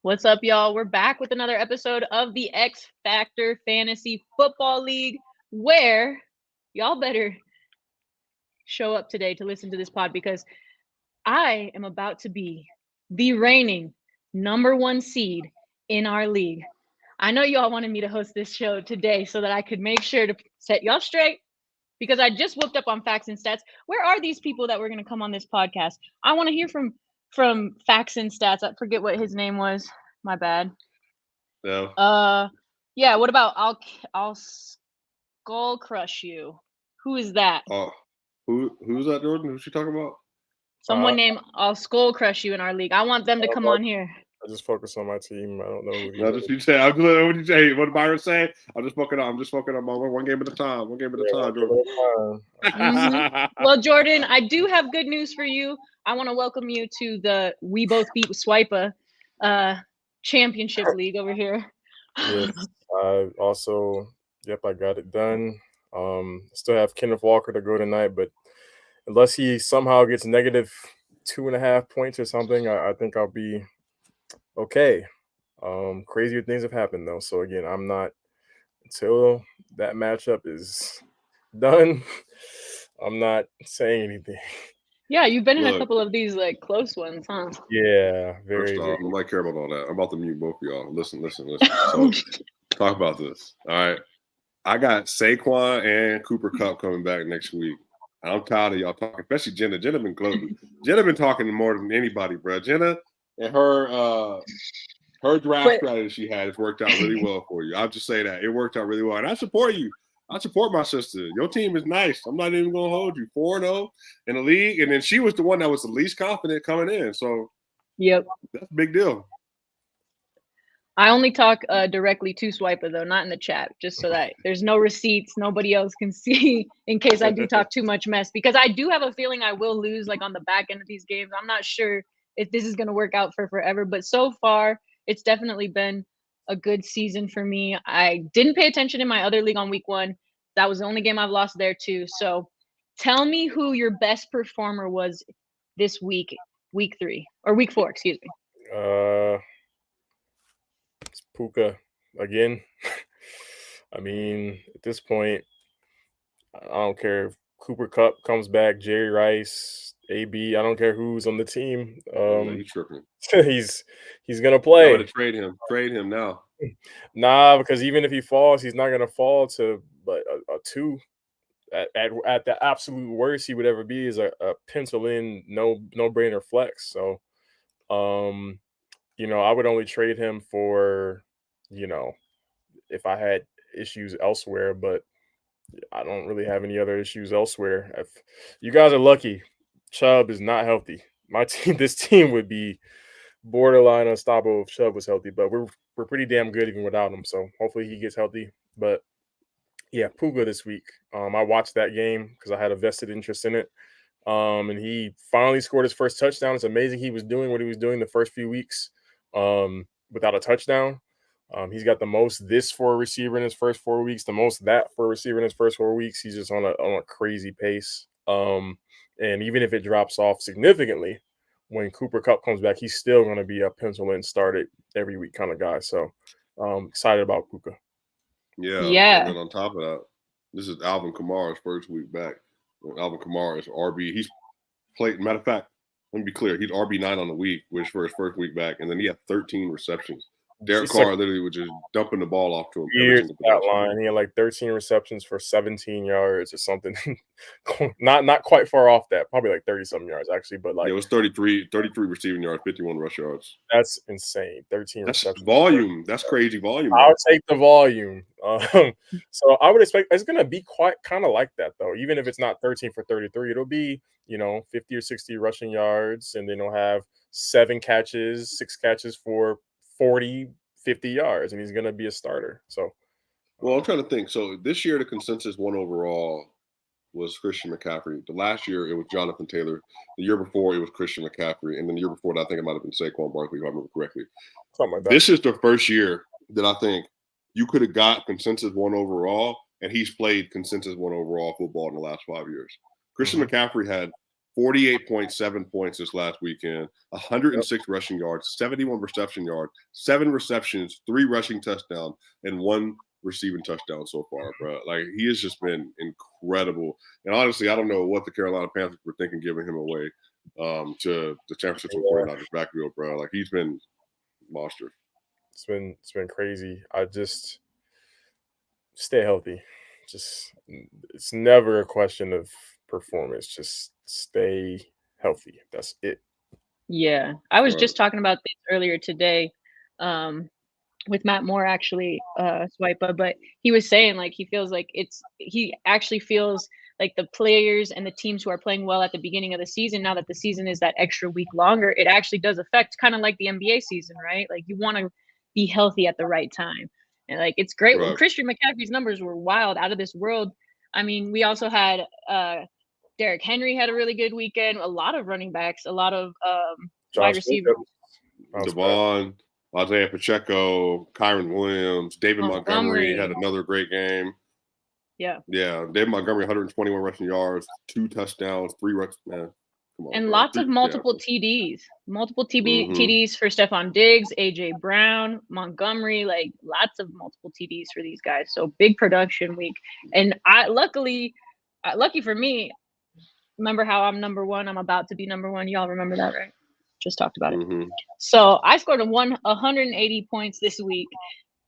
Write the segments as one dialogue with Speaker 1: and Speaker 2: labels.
Speaker 1: What's up, y'all? We're back with another episode of the X Factor Fantasy Football League, where y'all better show up today to listen to this pod because I am about to be the reigning number one seed in our league. I know y'all wanted me to host this show today so that I could make sure to set y'all straight because I just whooped up on facts and stats. Where are these people that were going to come on this podcast? I want to hear from facts and stats. I forget what his name was. My bad.
Speaker 2: No.
Speaker 1: Yeah. What about I'll skull crush you? Who is that?
Speaker 2: Who's that, Jordan? Who's she talking about?
Speaker 1: Someone named I'll skull crush you in our league. I want them to come on here.
Speaker 3: I just focus on my team. I don't know who
Speaker 2: No, just you say. I'm just what you say. What did Byron say? I'm just focusing on one game at a time. One game at a time,
Speaker 1: Jordan. Well, Jordan, I do have good news for you. I want to welcome you to the We Both Beat Swipa championship league over here.
Speaker 3: Yes, I also, I got it done. Still have Kenneth Walker to go tonight, but unless he somehow gets negative 2.5 points or something, I think I'll be okay. Crazier things have happened though, so again, I'm not until that matchup is done. I'm not saying anything.
Speaker 1: Yeah, you've been in a couple of these like close ones, huh?
Speaker 3: Yeah,
Speaker 2: First off, nobody care about all that. I'm about to mute both of y'all. Listen. So, talk about this. All right. I got Saquon and Cooper Kupp coming back next week. I'm tired of y'all talking, especially Jenna. Jenna been gloating. Jenna been talking more than anybody, bro. Jenna and her draft strategy she had has worked out really well for you. I'll just say that. It worked out really well. And I support you. I support my sister. Your team is nice. I'm not even going to hold you. 4-0 in the league. And then she was the one that was the least confident coming in. So,
Speaker 1: yep.
Speaker 2: That's a big deal.
Speaker 1: I only talk directly to Swipa, though, not in the chat, just so that there's no receipts. Nobody else can see in case I do talk too much mess. Because I do have a feeling I will lose like on the back end of these games. I'm not sure if this is going to work out for forever. But so far, it's definitely been a good season for me. I didn't pay attention in my other league on week 1. That was the only game I've lost there, too. So tell me who your best performer was this week 3, or week 4, excuse me.
Speaker 3: It's Puka again. I mean, at this point, I don't care if Cooper Kupp comes back, Jerry Rice, AB. I don't care who's on the team.
Speaker 2: He's tripping.
Speaker 3: he's gonna play.
Speaker 2: I would trade him. Trade him now.
Speaker 3: Nah, because even if he falls, he's not gonna fall to a 2. At the absolute worst he would ever be is a pencil in no brainer flex. So, I would only trade him for, if I had issues elsewhere, but I don't really have any other issues elsewhere. If you guys are lucky, Chubb is not healthy. My team, this team would be borderline unstoppable if Chubb was healthy, but we're pretty damn good even without him. So hopefully he gets healthy. But yeah, Puga this week. I watched that game because I had a vested interest in it. And he finally scored his first touchdown. It's amazing he was doing what he was doing the first few weeks without a touchdown. He's got the most this for a receiver in his first 4 weeks, the most that for a receiver in his first 4 weeks. He's just on a crazy pace. And even if it drops off significantly, when Cooper Kupp comes back, he's still going to be a pencil in, start it every week kind of guy. So excited about Puka.
Speaker 2: Yeah. And then on top of that, this is Alvin Kamara's first week back. Alvin Kamara is RB. He's played. Matter of fact, let me be clear. He's RB9 on the week, which for his first week back, and then he had 13 receptions. Derek Carr literally was just dumping the ball off to him.
Speaker 3: Years that line. He had like 13 receptions for 17 yards or something. not quite far off that. Probably like 30-something yards actually, but like
Speaker 2: it was 33 receiving yards, 51 rush yards.
Speaker 3: That's insane. 13
Speaker 2: That's
Speaker 3: receptions.
Speaker 2: Volume. That's crazy volume.
Speaker 3: I'll take the volume. So I would expect it's going to be quite kind of like that though. Even if it's not 13 for 33, it'll be 50 or 60 rushing yards, and then he'll have 6 catches for 40, 50 yards, and he's going to be a starter. So,
Speaker 2: well, I'm trying to think. So this year, the consensus one overall was Christian McCaffrey. The last year, it was Jonathan Taylor. The year before, it was Christian McCaffrey. And then the year before that, I think it might have been Saquon Barkley, if I remember correctly.
Speaker 3: Something like that.
Speaker 2: This is the first year that I think you could have got consensus one overall, and he's played consensus one overall football in the last 5 years. Christian McCaffrey had 48.7 points this last weekend, 106 rushing yards, 71 reception yards, 7 receptions, 3 rushing touchdowns, and 1 receiving touchdown so far, bro. Like, he has just been incredible. And honestly, I don't know what the Carolina Panthers were thinking giving him away to the San Francisco 49ers backfield, bro. Like, he's been monster.
Speaker 3: It's been crazy. I just stay healthy. Just it's never a question of performance. Just stay healthy. That's it.
Speaker 1: Yeah, I was
Speaker 2: Right.
Speaker 1: just talking about this earlier today, with Matt Moore actually, Swipa, but he was saying like he feels like he actually feels like the players and the teams who are playing well at the beginning of the season, now that the season is that extra week longer, it actually does affect kind of like the NBA season, right? Like you want to be healthy at the right time. And like it's great when
Speaker 2: Right.
Speaker 1: Christian McCaffrey's numbers were wild, out of this world. I mean, we also had Derrick Henry had a really good weekend, a lot of running backs, a lot of wide
Speaker 3: Josh
Speaker 1: receivers.
Speaker 3: Jacobs.
Speaker 2: Devon, Isaiah Pacheco, Kyron Williams, David Montgomery had
Speaker 1: Montgomery.
Speaker 2: another great game.
Speaker 1: Yeah.
Speaker 2: Yeah, David Montgomery, 121 rushing yards, 2 touchdowns, 3 runs. Man, come on,
Speaker 1: And
Speaker 2: bro.
Speaker 1: lots of multiple TDs. Multiple TDs for Stephon Diggs, AJ Brown, Montgomery, like lots of multiple TDs for these guys. So big production week. And lucky for me, remember how I'm number 1? I'm about to be number 1. Y'all remember that, right? Just talked about it. So I scored 180 points this week,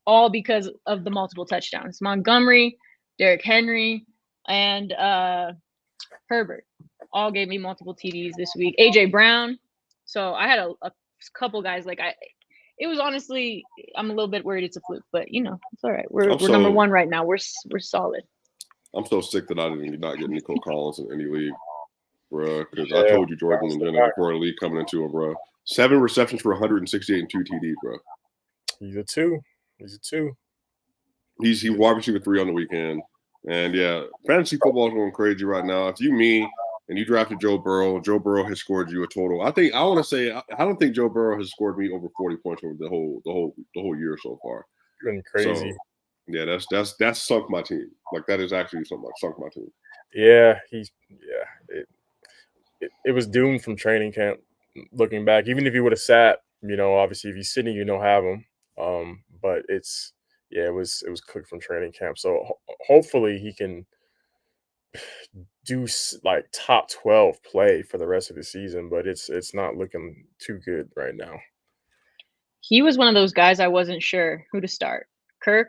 Speaker 1: all because of the multiple touchdowns. Montgomery, Derrick Henry, and Herbert all gave me multiple TDs this week. AJ Brown. So I had a couple guys like it was honestly, I'm a little bit worried it's a fluke, but you know, it's all right. We're number 1 right now. We're solid.
Speaker 2: I'm so sick that I did not get Nico Collins in any league, bro. Because I told you Jordan and Jenna before the league coming into it, bro. 7 receptions for 168 and 2 TDs, bro.
Speaker 3: He's a 2.
Speaker 2: He wide receiver 3 on the weekend. And yeah, fantasy football is going crazy right now. If me and you drafted Joe Burrow has scored you a total. I don't think Joe Burrow has scored me over 40 points over the whole year so far.
Speaker 3: Been crazy.
Speaker 2: So, yeah, that's sunk my team. Like that is actually something like sunk my team.
Speaker 3: Yeah, it was doomed from training camp. Looking back, even if he would have sat, obviously if he's sitting, have him. But it was cooked from training camp. So hopefully he can do like top 12 play for the rest of the season, but it's not looking too good right now.
Speaker 1: He was one of those guys I wasn't sure who to start, Kirk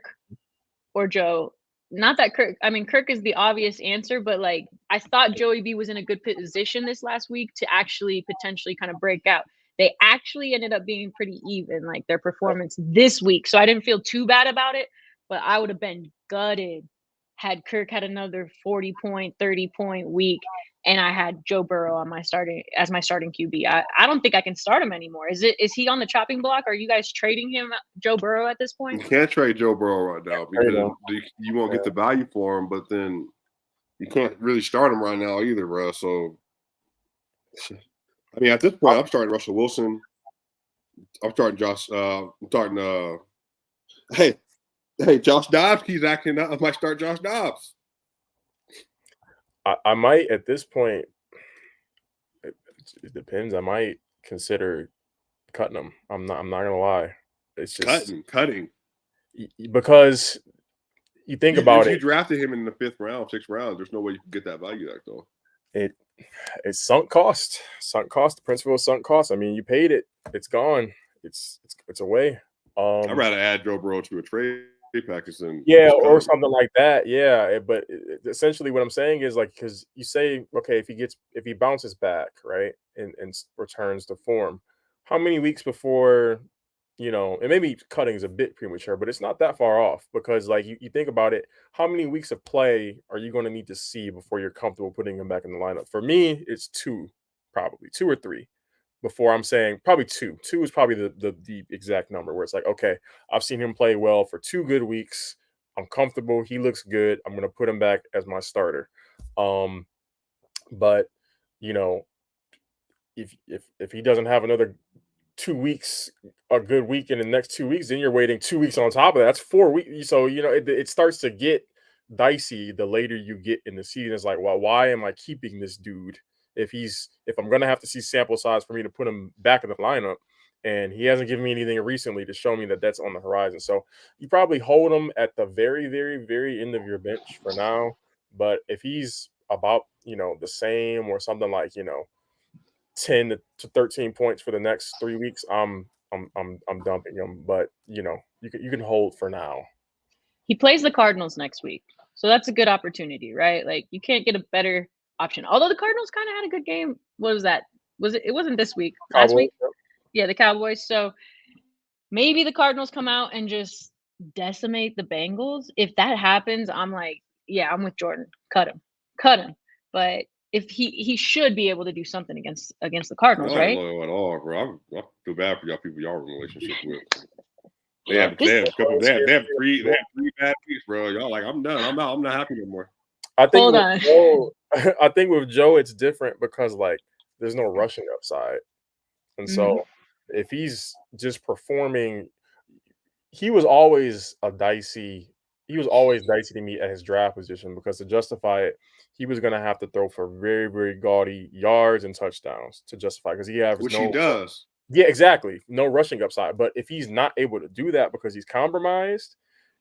Speaker 1: or Joe. Not that Kirk is the obvious answer, but like I thought Joey B was in a good position this last week to actually potentially kind of break out. They actually ended up being pretty even, like their performance this week. So I didn't feel too bad about it, but I would have been gutted had Kirk had another 40-point, 30-point week and I had Joe Burrow on my starting QB. I don't think I can start him anymore. Is he on the chopping block? Are you guys trading him, Joe Burrow, at this point?
Speaker 2: You can't trade Joe Burrow right now because you won't get the value for him, but then you can't really start him right now either, bro. So, I mean, at this point, I'm starting Russell Wilson. I'm starting Josh. Hey, Josh Dobbs. He's acting up. I might start Josh Dobbs.
Speaker 3: I might at this point. It depends. I might consider cutting him. I'm not gonna lie. It's just
Speaker 2: cutting.
Speaker 3: Because you think about it.
Speaker 2: If you drafted him in the 5th round, 6th round, there's no way you can get that value back though.
Speaker 3: It's sunk cost. The principle of sunk cost. I mean, you paid it. It's gone. It's away.
Speaker 2: I'd rather add Joe Burrow to a trade package than
Speaker 3: or something like that. Yeah, but essentially what I'm saying is like, because you say, okay, if he bounces back, right, and returns to form, how many weeks before, and maybe cutting is a bit premature, but it's not that far off because like you think about it, how many weeks of play are you going to need to see before you're comfortable putting him back in the lineup? For me, it's 2, probably 2 or 3. Before I'm saying probably 2. 2 is probably the exact number where it's like, okay, I've seen him play well for 2 good weeks. I'm comfortable. He looks good. I'm going to put him back as my starter. But if he doesn't have another 2 weeks, a good week in the next 2 weeks, then you're waiting 2 weeks on top of that. That's 4 weeks. So, it starts to get dicey the later you get in the season. It's like, well, why am I keeping this dude if I'm gonna have to see sample size for me to put him back in the lineup, and he hasn't given me anything recently to show me that that's on the horizon. So you probably hold him at the very, very, very end of your bench for now. But if he's about the same or something like 10 to 13 points for the next 3 weeks, I'm dumping him. But you can hold for now.
Speaker 1: He plays the Cardinals next week, so that's a good opportunity, right? Like you can't get a better option. Although the Cardinals kind of had a good game. What was that? It wasn't this week. Last
Speaker 3: Cowboys,
Speaker 1: week? Yeah, the Cowboys. So maybe the Cardinals come out and just decimate the Bengals. If that happens, I'm like, yeah, I'm with Jordan. Cut him. But if he should be able to do something against the Cardinals,
Speaker 2: Y'all ain't
Speaker 1: right?
Speaker 2: loyal at all, bro. I feel bad for y'all people y'all in a relationship with. They
Speaker 3: Yeah.
Speaker 2: have three bad weeks, bro. Y'all like, I'm done. I'm out. I'm not happy no more.
Speaker 3: I think
Speaker 1: Hold
Speaker 3: with
Speaker 1: on.
Speaker 3: Joe, I think with Joe it's different because like there's no rushing upside. And so if he's just performing, he was always dicey to me at his draft position because to justify it, he was going to have to throw for very, very gaudy yards and touchdowns to justify because he averaged
Speaker 2: Which he does.
Speaker 3: Yeah, exactly. No rushing upside. But if he's not able to do that because he's compromised,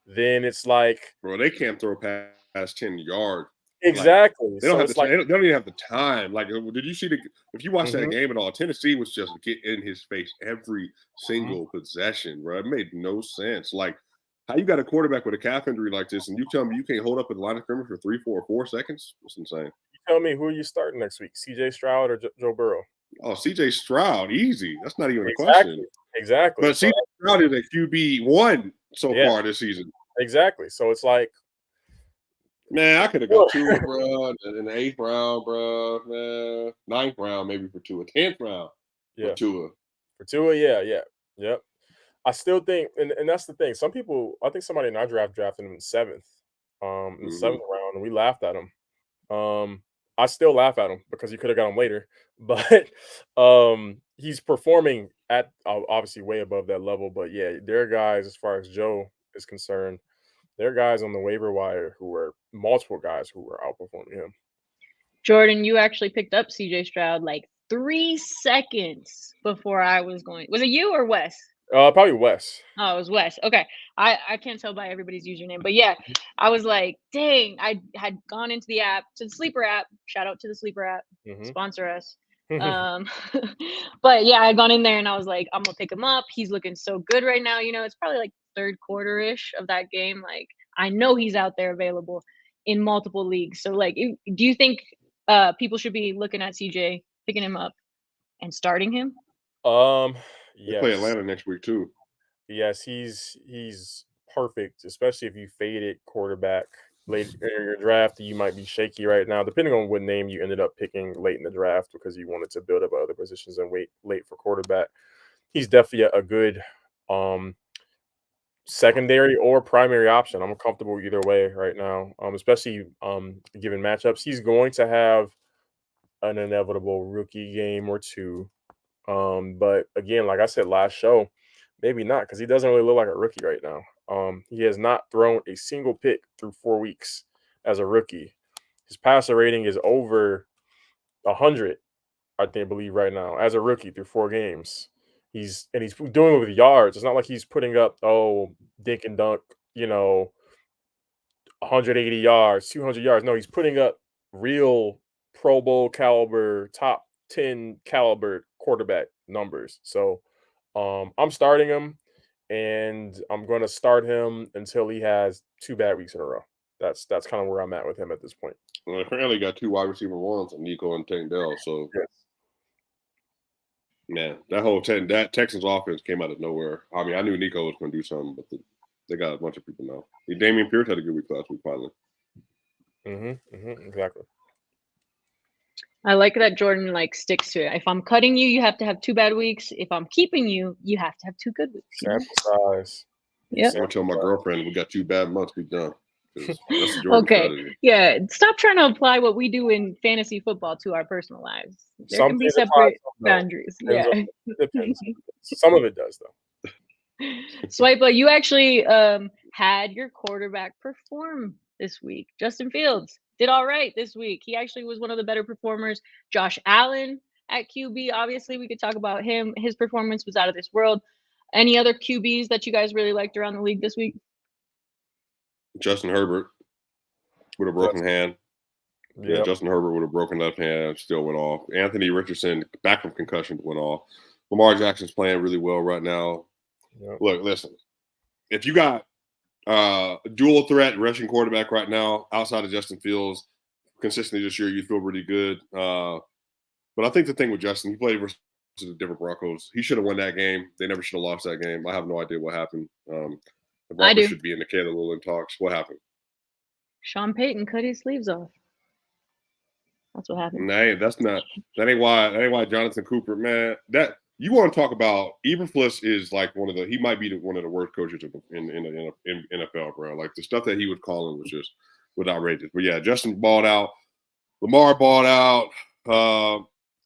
Speaker 3: then it's like,
Speaker 2: bro, they can't throw past 10 yards.
Speaker 3: Exactly.
Speaker 2: Like, they don't have they don't even have the time. Like, did you see if you watch that game at all, Tennessee was just get in his face every single possession, bro. It made no sense. Like, how you got a quarterback with a calf injury like this, and you tell me you can't hold up at the line of scrimmage for 3, 4, 4 seconds? It's insane.
Speaker 3: You tell me who are you starting next week, CJ Stroud or Joe Burrow?
Speaker 2: Oh, CJ Stroud, easy. That's not even a question.
Speaker 3: Exactly.
Speaker 2: But CJ Stroud is a QB1 so far this season.
Speaker 3: Exactly. So it's like,
Speaker 2: man, I could have got Tua, bro, in the 8th round, bro. Man, 9th round maybe for Tua, 10th round for Tua.
Speaker 3: For Tua, yep. I still think, and that's the thing. Some people, I think somebody in our drafted him in 7th, in the 7th round, and we laughed at him. I still laugh at him because you could have got him later, but he's performing at obviously way above that level. But yeah, there are guys as far as Joe is concerned. There are guys on the waiver wire who are multiple guys who are outperforming him.
Speaker 1: Jordan, you actually picked up CJ Stroud like 3 seconds before I was going. Was it you or Wes?
Speaker 3: Probably Wes.
Speaker 1: Oh, it was Wes. Okay. I can't tell by everybody's username, but yeah, I was like, dang, I had gone into the app, to the Sleeper app. Shout out to the Sleeper app. Sponsor us. But yeah, I had gone in there and I was like, I'm gonna pick him up. He's looking so good right now. It's probably like third quarter-ish of that game. Like, I know he's out there available in multiple leagues. So like, do you think people should be looking at CJ, picking him up and starting him?
Speaker 2: They play Atlanta next week too.
Speaker 3: Yes, he's perfect, especially if you faded quarterback late in your draft. You might be shaky right now, depending on what name you ended up picking late in the draft because you wanted to build up other positions and wait late for quarterback. He's definitely a good secondary or primary option. I'm comfortable either way right now, especially given matchups. He's going to have an inevitable rookie game or two. But again, like I said last show, maybe not because he doesn't really look like a rookie right now. He has not thrown a single pick through 4 weeks as a rookie. His passer rating is over 100, I believe right now as a rookie through 4 games. He's doing it with yards. It's not like he's putting up dink and dunk, 180 yards, 200 yards. No, he's putting up real Pro Bowl caliber, top 10 caliber quarterback numbers. So I'm starting him, and I'm going to start him until he has 2 bad weeks in a row. That's kind of where I'm at with him at this point.
Speaker 2: Well, apparently got 2 wide receiver ones, Nico and Tank Dell. So, man, that Texans offense came out of nowhere. I mean, I knew Nico was going to do something, but they got a bunch of people now. Damian Pierce had a good week last week, finally.
Speaker 3: Exactly.
Speaker 1: I like that Jordan sticks to it. If I'm cutting you, you have to have 2 bad weeks. If I'm keeping you, you have to have 2 good weeks.
Speaker 3: Sample size.
Speaker 1: Yeah.
Speaker 2: I'm gonna tell my girlfriend we got 2 bad months. We done.
Speaker 1: That's okay. Yeah. Stop trying to apply what we do in fantasy football to our personal lives. There can be separate boundaries. Yeah.
Speaker 3: Depends. Some of it does though.
Speaker 1: Swipa, you actually had your quarterback perform this week, Justin Fields. did all right this week. He actually was one of the better performers. Josh Allen at QB, obviously, we could talk about him. His performance was out of this world. Any other QBs that you guys really liked around the league this week?
Speaker 2: Justin Herbert with a broken hand. Yeah, Justin Herbert with a broken left hand still went off. Anthony Richardson, back from concussion, went off. Lamar Jackson's playing really well right now. Yep. Look, listen, if you got a dual threat rushing quarterback right now outside of Justin Fields consistently this year, you feel really good. But I think the thing with Justin, he played versus the different Broncos. He should have won that game. They never should have lost that game. I have no idea what happened. The Broncos should be in the Caleb Williams talks. What happened?
Speaker 1: Sean Payton cut his sleeves off. That's what happened.
Speaker 2: That ain't why Jonathan Cooper, man. That you want to talk about Eberflus is like he might be one of the worst coaches in NFL, bro. Like the stuff that he was calling was outrageous. But yeah, Justin balled out, Lamar balled out.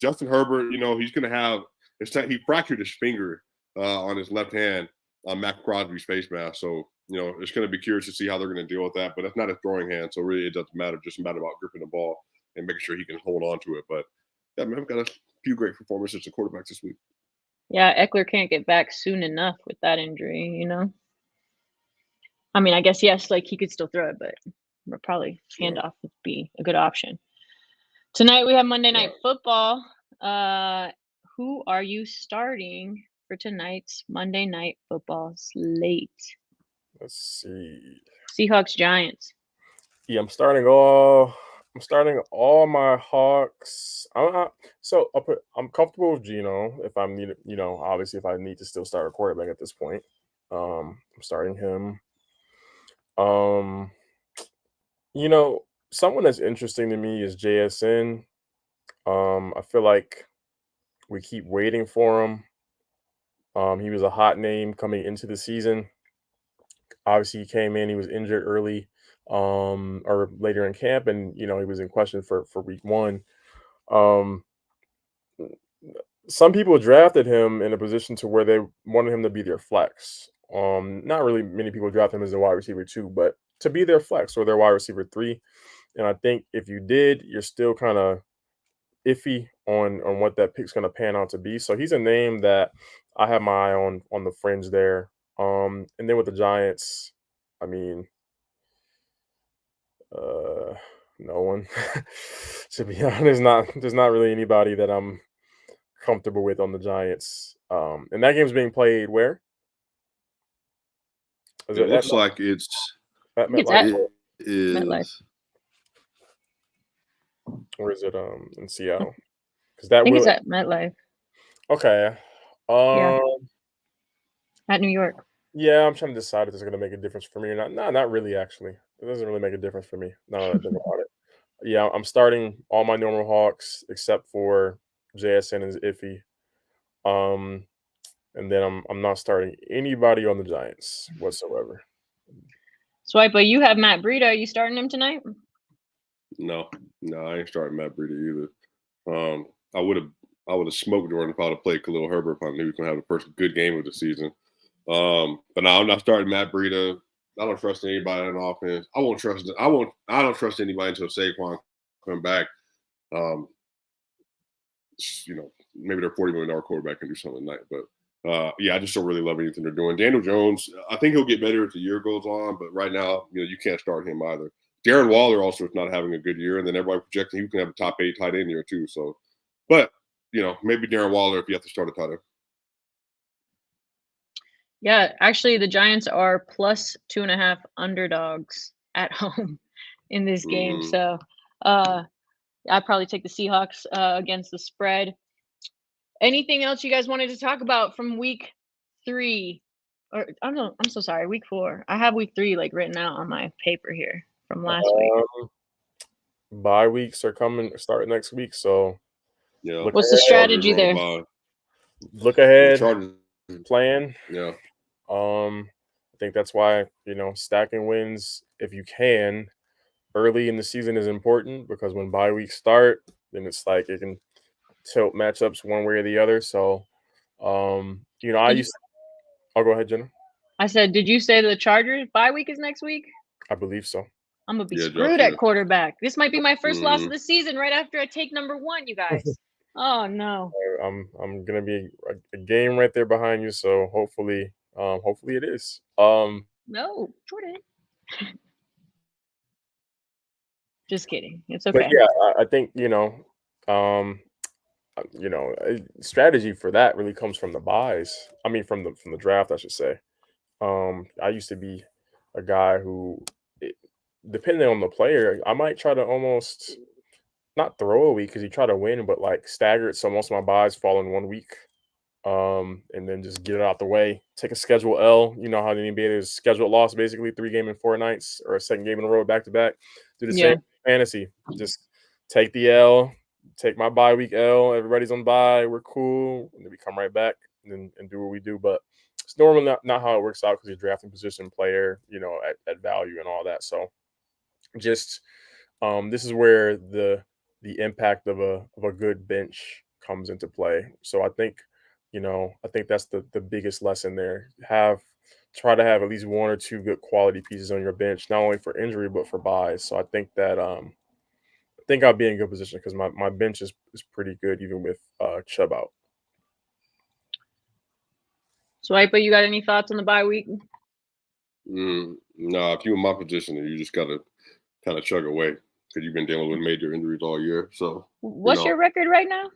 Speaker 2: Justin Herbert, he's gonna have he fractured his finger on his left hand on Mac Crosby's face mask. So it's gonna be curious to see how they're gonna deal with that. But that's not a throwing hand, so really it doesn't matter. Just a matter about gripping the ball and making sure he can hold on to it. But yeah, man, I've got a few great performances as quarterbacks this week.
Speaker 1: Yeah, Eckler can't get back soon enough with that injury, I mean, I guess, yes, like he could still throw it, but probably handoff would be a good option. Tonight we have Monday Night Football. Who are you starting for tonight's Monday Night Football slate?
Speaker 3: Let's see.
Speaker 1: Seahawks, Giants.
Speaker 3: Yeah, I'm starting all my Hawks. I'm comfortable with Geno if I'm needed. Obviously if I need to still start a quarterback at this point, I'm starting him. Someone that's interesting to me is JSN. I feel like we keep waiting for him. He was a hot name coming into the season. Obviously, he came in. He was injured early, or later in camp, and he was in question for week 1. Some people drafted him in a position to where they wanted him to be their flex. Not really many people drafted him as a wide receiver 2, but to be their flex or their wide receiver 3. And I think if you did, you're still kind of iffy on what that pick's going to pan out to be. So he's a name that I have my eye on the fringe there. And then with the Giants, I mean, no one. To be honest, there's not really anybody that I'm comfortable with on the Giants. And that game's being played where?
Speaker 2: It looks like it's
Speaker 3: at
Speaker 1: MetLife.
Speaker 2: It is.
Speaker 1: MetLife.
Speaker 3: Or is it in Seattle? Because
Speaker 1: I think it's at MetLife.
Speaker 3: Okay.
Speaker 1: Yeah. At New York.
Speaker 3: Yeah, I'm trying to decide if it's going to make a difference for me or not. No, not really, actually. It doesn't really make a difference for me. No, I think about it. Yeah, I'm starting all my normal Hawks except for JSN is iffy. And then I'm not starting anybody on the Giants whatsoever.
Speaker 1: Swiper, you have Matt Breida. Are you starting him tonight?
Speaker 2: No, I ain't starting Matt Breida either. I would have smoked Jordan if I would have played Khalil Herbert if I knew he was going to have the first good game of the season. But no, I'm not starting Matt Breida. I don't trust anybody in offense. I don't trust anybody until Saquon come back. Maybe their $40 million quarterback can do something tonight. But I just don't really love anything they're doing. Daniel Jones, I think he'll get better as the year goes on, but right now, you can't start him either. Darren Waller also is not having a good year, and then everybody projecting he can have a top 8 tight end year too. So, but maybe Darren Waller if you have to start a tight end.
Speaker 1: Yeah, actually, the Giants are +2.5 underdogs at home in this game. So, I'd probably take the Seahawks against the spread. Anything else you guys wanted to talk about from week 3? Or I'm so sorry, week 4. I have week 3 written out on my paper here from last week.
Speaker 3: Bye weeks are starting next week, so
Speaker 2: yeah.
Speaker 1: What's the strategy there?
Speaker 3: Look ahead, plan.
Speaker 2: Yeah.
Speaker 3: I think that's why stacking wins if you can early in the season is important, because when bye weeks start, then it's like it can tilt matchups one way or the other. So, I'll go ahead, Jenna.
Speaker 1: I said, did you say the Chargers bye week is next week?
Speaker 3: I believe so.
Speaker 1: I'm gonna be
Speaker 2: Yeah,
Speaker 1: screwed
Speaker 2: Josh
Speaker 1: at quarterback. This might be my first loss
Speaker 2: Mhm.
Speaker 1: of the season right after I take number 1, you guys. Oh no.
Speaker 3: I'm gonna be a game right there behind you, so hopefully it is.
Speaker 1: No, Jordan. Just kidding. It's
Speaker 3: But
Speaker 1: okay.
Speaker 3: yeah, I think strategy for that really comes from the buys. I mean, from the draft, I should say. I used to be a guy who, it, depending on the player, I might try to almost not throw a week because you try to win, but like stagger it so most of my buys fall in 1 week. And then just get it out the way. Take a schedule L. You know how the NBA is scheduled loss, basically 3 game in 4 nights or a second game in a row back to back. Do the same
Speaker 1: Yeah.
Speaker 3: fantasy. Just take the L, take my bye week L. Everybody's on bye. We're cool. And then we come right back and do what we do. But it's normally not how it works out because you're drafting position player, at value and all that. So just this is where the impact of a good bench comes into play. So I think that's the biggest lesson there. Try to have at least 1 or 2 good quality pieces on your bench, not only for injury but for buys. So I think that I think I'll be in good position because my bench is pretty good even with Chubb out.
Speaker 1: Swiper, you got any thoughts on the bye week?
Speaker 2: No, if you're in my position, you just gotta kind of chug away because you've been dealing with major injuries all year. So
Speaker 1: What's your record right now?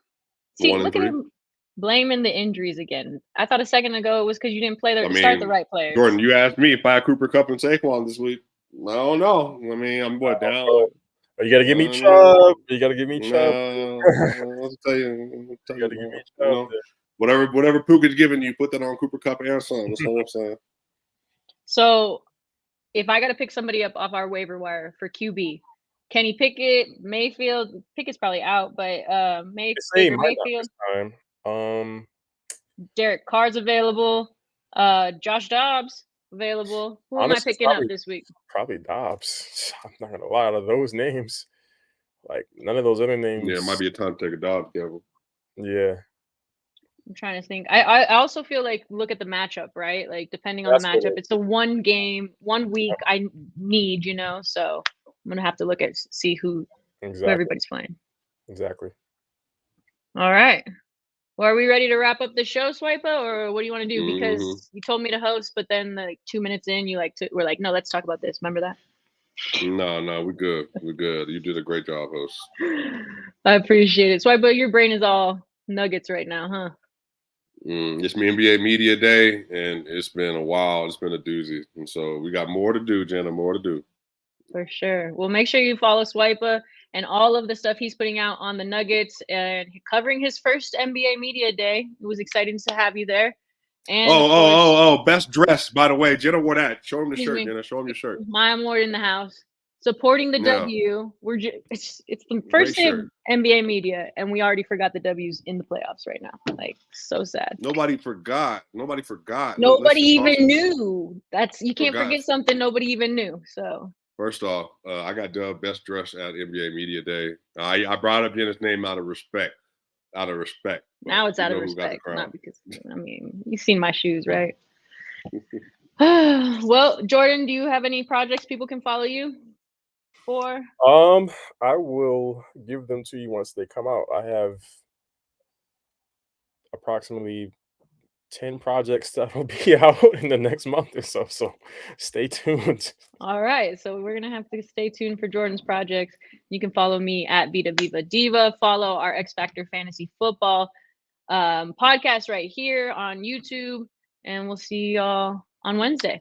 Speaker 1: See, look at
Speaker 2: 1-3.
Speaker 1: him blaming the injuries again. I thought a second ago it was because you didn't play
Speaker 2: I
Speaker 1: start the
Speaker 2: mean,
Speaker 1: right players.
Speaker 2: Jordan, you asked me if I had Cooper Kupp and Saquon this week. I don't know. I mean, I'm down.
Speaker 3: You got to give me Chubb. You got to give me Chubb.
Speaker 2: I'll tell you.
Speaker 3: You got to give me Chubb.
Speaker 2: Whatever Puka's giving you, put that on Cooper Kupp and Son. That's all I'm saying.
Speaker 1: So, if I got to pick somebody up off our waiver wire for QB, Kenny Pickett, Mayfield. Pickett's probably out, but Baker Mayfield. Derek Carr's available. Josh Dobbs available. Who am I picking up this week?
Speaker 3: Probably Dobbs. I'm not gonna lie, out of those names, like none of those other names.
Speaker 2: Yeah, it might be a time to take a Dobbs gamble.
Speaker 3: Yeah.
Speaker 1: I'm trying to think. I also feel like look at the matchup, right? Like depending on the matchup, it's a 1 week I need, so I'm gonna have to look at see who everybody's playing.
Speaker 3: Exactly.
Speaker 1: All right. Well, are we ready to wrap up the show, Swipa, or what do you want to do? Because you told me to host, but then like 2 minutes in, we're like, no, let's talk about this. Remember that?
Speaker 2: No, we're good. We're good. You did a great job, host.
Speaker 1: I appreciate it. Swipa, your brain is all nuggets right now, huh?
Speaker 2: It's me NBA Media Day, and it's been a while. It's been a doozy. And so we got more to do, Jenna, more to do.
Speaker 1: For sure. Well, make sure you follow Swipa and all of the stuff he's putting out on the Nuggets and covering his first NBA Media Day. It was exciting to have you there. And
Speaker 2: best dress, by the way. Jenna wore that. Show him the shirt, Jenna. Show him your shirt.
Speaker 1: Maya Moore in the house. Supporting the W. We're it's the first day of NBA Media, and we already forgot the W's in the playoffs right now. Like, so sad.
Speaker 2: Nobody forgot.
Speaker 1: Nobody even knew. You can't forget something nobody even knew. So
Speaker 2: first off, I got dubbed best dressed at NBA Media Day. I brought up Jenna's name out of respect.
Speaker 1: Now it's out of respect, not because you've seen my shoes, right? Well, Jordan, do you have any projects people can follow you for?
Speaker 3: I will give them to you once they come out. I have approximately 10 projects that will be out in the next month or so. So stay tuned.
Speaker 1: All right. So we're going to have to stay tuned for Jordan's projects. You can follow me at Vita Viva Diva. Follow our X Factor Fantasy Football podcast right here on YouTube. And we'll see y'all on Wednesday.